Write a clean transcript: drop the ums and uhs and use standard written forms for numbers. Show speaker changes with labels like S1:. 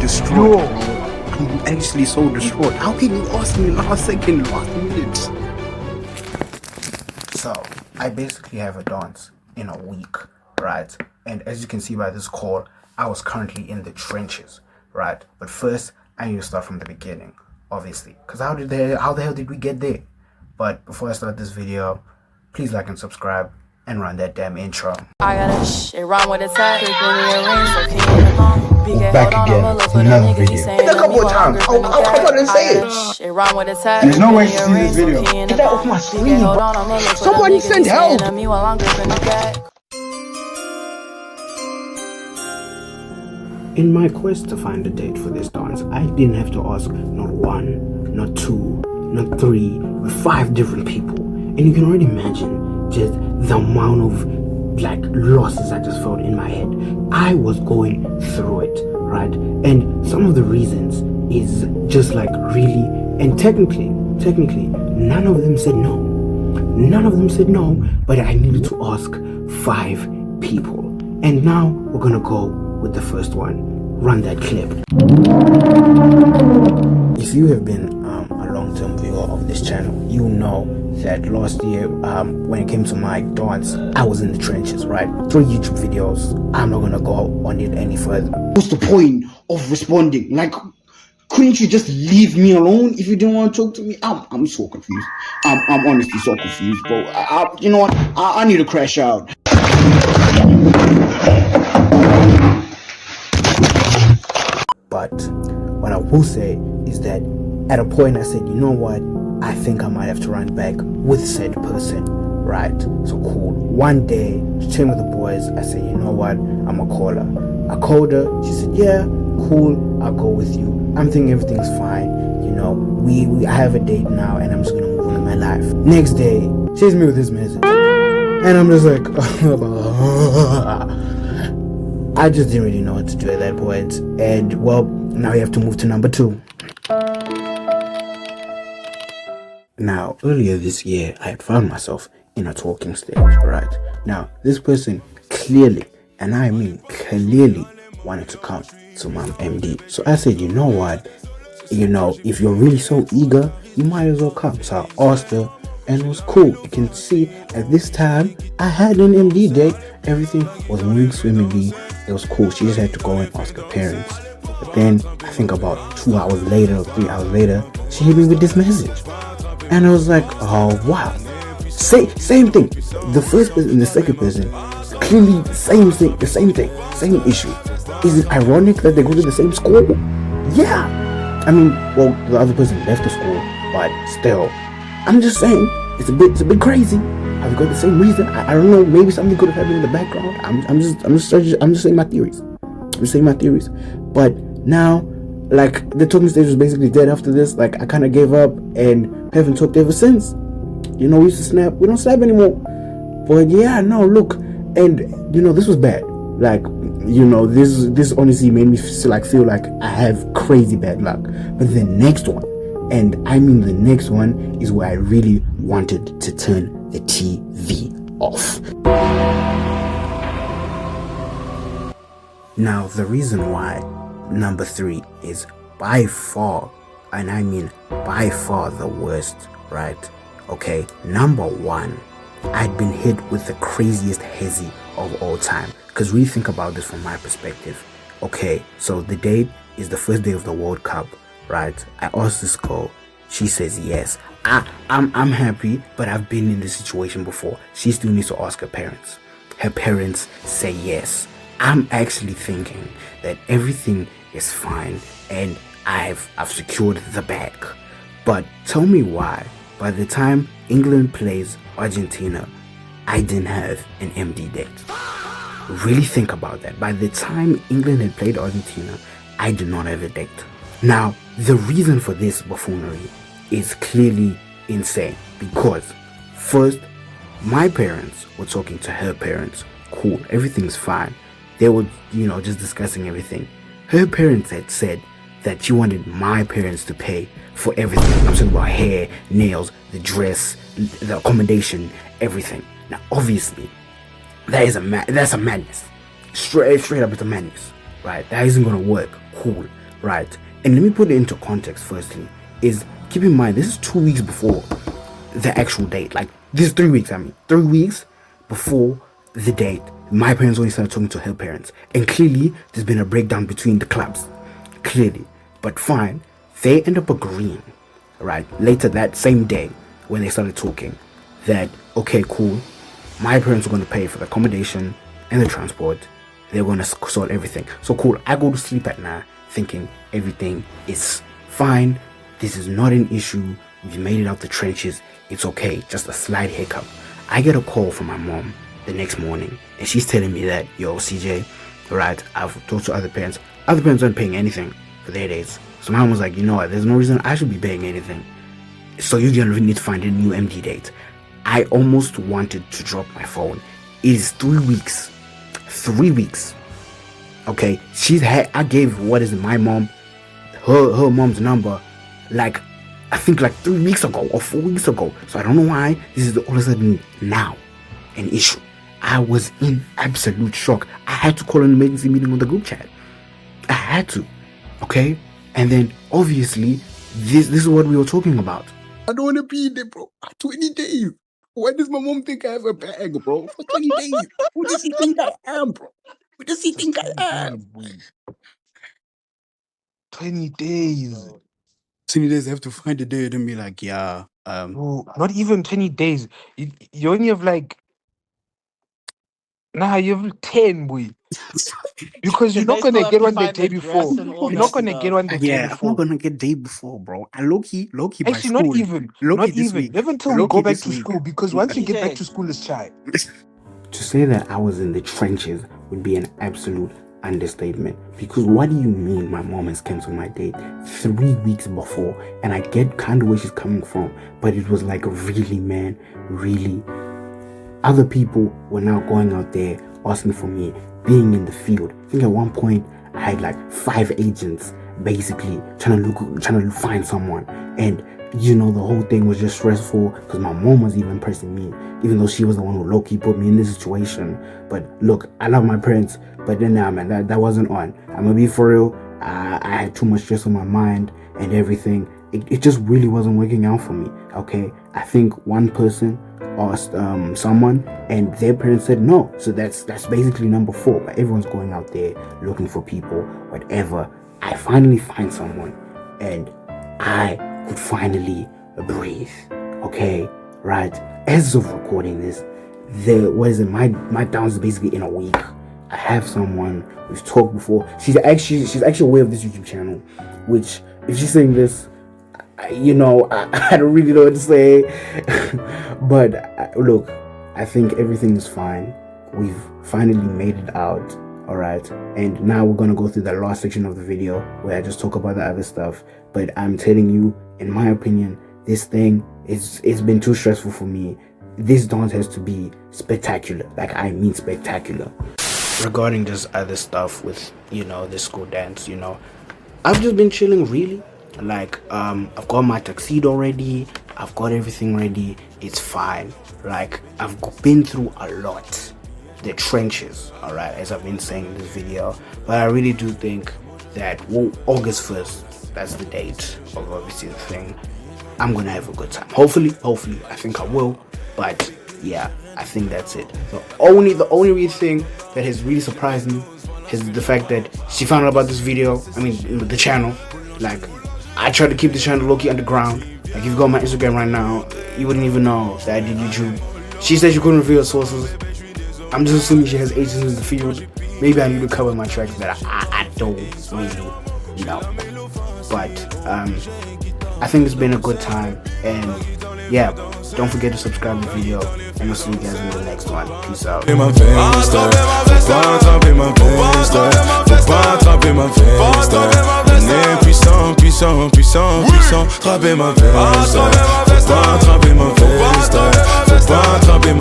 S1: distraught. I'm actually so distraught. How can you ask me last second, last minute? So, I basically have a dance in a week, right? And as you can see by this call, I was currently in the trenches, right? But first, I need to start from the beginning, obviously. Because how the hell did we get there? But before I start this video, please like and subscribe and run that damn intro.
S2: I got a shit wrong with the tag.
S1: Back again, it's another video. Hit a couple of times. I'll come on and say it. There's no way to see this video. Get that off my screen. Somebody send help. In my quest to find a date for this dance, I didn't have to ask not one, not two, not three, but 5 different people. And you can already imagine just the amount of losses I just felt in my head. I was going through it, right? And some of the reasons is just really, and technically, none of them said no. None of them said no, but I needed to ask 5 people. And now we're gonna go with the first one. Run that clip. If you have been a long-term viewer of this channel, you know that last year when it came to my dance, I was in the trenches, right? 3 YouTube videos. I'm not gonna go on it any further. What's the point of responding? Couldn't you just leave me alone if you didn't want to talk to me? I'm so confused. I'm honestly so confused, bro. You know what? I need to crash out. But what I will say is that at a point I said, you know what? I think I might have to run back with said person, right? So cool. One day, chilling with the boys, I said, you know what? I'm gonna call her. I called her. She said, yeah, cool. I'll go with you. I'm thinking everything's fine. You know, I have a date now, and I'm just gonna move on in my life. Next day, she hits me with this message, and I'm just like, I just didn't really know what to do at that point. And well, now we have to move to number 2. Now, earlier this year, I had found myself in a talking stage, right? Now, this person clearly, and I mean clearly, wanted to come to my MD. So I said, you know what? You know, if you're really so eager, you might as well come. So I asked her, and it was cool. You can see at this time, I had an MD date. Everything was moving swimmingly. It was cool. She just had to go and ask her parents. But then, I think about 2 hours later, 3 hours later, she hit me with this message. And I was like, oh wow. Same thing. The first person and the second person, clearly same thing, same issue. Is it ironic that they go to the same school? Yeah. I mean, well, the other person left the school, but still, I'm just saying, it's a bit crazy. Have we got the same reason? I don't know. Maybe something could have happened in the background. I'm just saying my theories. But now, the talking stage was basically dead after this. I kind of gave up and haven't talked ever since. You know, we used to snap. We don't snap anymore. But yeah, no, look, and you know, this was bad. You know, this honestly made me feel like I have crazy bad luck. But the next one, and I mean the next one, is where I really wanted to turn the TV off. Now, the reason why number 3 is by far, and I mean by far, the worst, right? Okay, number 1, I'd been hit with the craziest hezzy of all time. Because really think about this from my perspective. Okay, so the date is the first day of the World Cup, right? I asked this girl, she says yes. I'm happy, but I've been in this situation before. She still needs to ask her parents. Her parents say yes. I'm actually thinking that everything is fine and I've secured the bag. But tell me why, by the time England plays Argentina, I didn't have an MD date. Really think about that. By the time England had played Argentina, I did not have a date. Now, the reason for this buffoonery is clearly insane because first, my parents were talking to her parents. Cool, everything's fine. They were, you know, just discussing everything. Her parents had said that she wanted my parents to pay for everything. I'm talking about hair, nails, the dress, the accommodation, everything. Now, obviously, that's a madness. Straight up, it's a madness, right? That isn't gonna work. Cool. right? And let me put it into context firstly, is keep in mind, this is 2 weeks before the actual date. Like, this is 3 weeks, 3 weeks before the date. My parents only started talking to her parents. And clearly, there's been a breakdown between the clubs. Clearly. But fine, they end up agreeing, right? Later that same day, when they started talking, that, okay, cool, my parents are going to pay for the accommodation and the transport. They're going to sort everything. So cool, I go to sleep at night thinking everything is fine. This is not an issue. We made it out the trenches. It's okay. Just a slight hiccup. I get a call from my mom the next morning, and she's telling me that, yo, CJ, right, I've talked to other parents. Other parents aren't paying anything for their dates. So my mom was like, you know what, there's no reason I should be paying anything. So you're going to need to find a new MD date. I almost wanted to drop my phone. It is 3 weeks. 3 weeks. Okay, I gave my mom, her mom's number, like, I think like 3 weeks ago or 4 weeks ago. So I don't know why this is all of a sudden now an issue. I was in absolute shock. I had to call an emergency meeting on the group chat. I had to. Okay? And then obviously this is what we were talking about.
S3: I don't want to be there, bro. 20 days. Why does my mom think I have a bag, bro? For 20 days. Who does he think I am, bro? Who does he think I am?
S4: 20 days.
S3: 20 days, I have to find a day and be like, yeah.
S4: Bro, not even 20 days. You only have like, you have 10, boy. Because you're not going to get one the day before. You're not going to get one the day before.
S3: I'm not going to get day before, bro. I low-key by
S4: Actually,
S3: school.
S4: not even. Not even. Never until we go back to school. Because once you get back to school, it's shy.
S1: To say that I was in the trenches would be an absolute understatement. Because what do you mean my mom has cancelled my date 3 weeks before? And I get kind of where she's coming from, but it was like, really, man, really. Other people were now going out there asking for me, being in the field. I think at one point I had like 5 agents basically trying to find someone. And you know, the whole thing was just stressful because my mom was even pressing me, even though she was the one who low-key put me in this situation. But look, I love my parents, but then man, that wasn't on. I'm gonna be for real. I had too much stress on my mind and everything. It just really wasn't working out for me. Okay, I think one person asked someone and their parents said no. So that's basically number 4. But everyone's going out there looking for people, whatever. I finally find someone and I could finally breathe. Okay, right? As of recording this, my downs is basically in a week. I have someone, we've talked before. She's actually aware of this YouTube channel, which if she's saying this, you know, I don't really know what to say. But look, I think everything is fine. We've finally made it out. All right, and now we're gonna go through the last section of the video where I just talk about the other stuff. But I'm telling you, in my opinion, this thing it's been too stressful for me. This dance has to be spectacular, like I mean spectacular. Regarding just other stuff with, you know, the school dance, you know, I've just been chilling really. Like I've got my tuxedo ready, I've got everything ready, it's fine. Like I've been through a lot, the trenches, all right, as I've been saying in this video. But I really do think that August 1st, that's the date of obviously the thing. I'm gonna have a good time. Hopefully, I think I will. But yeah, I think that's it. The only real thing that has really surprised me is the fact that she found out about this video. I mean, the channel. Like, I tried to keep the channel low-key underground. Like, if you go on my Instagram right now, you wouldn't even know that I did YouTube. She said she couldn't reveal sources. I'm just assuming she has agents in the field. Maybe I need to cover my tracks that I don't really know. But I think it's been a good time. And yeah, don't forget to subscribe to the video. And I'll see you guys in the next one. Peace out. Puissant, puissant, puissant, puissant, frapper ma veste, faut pas attraper ma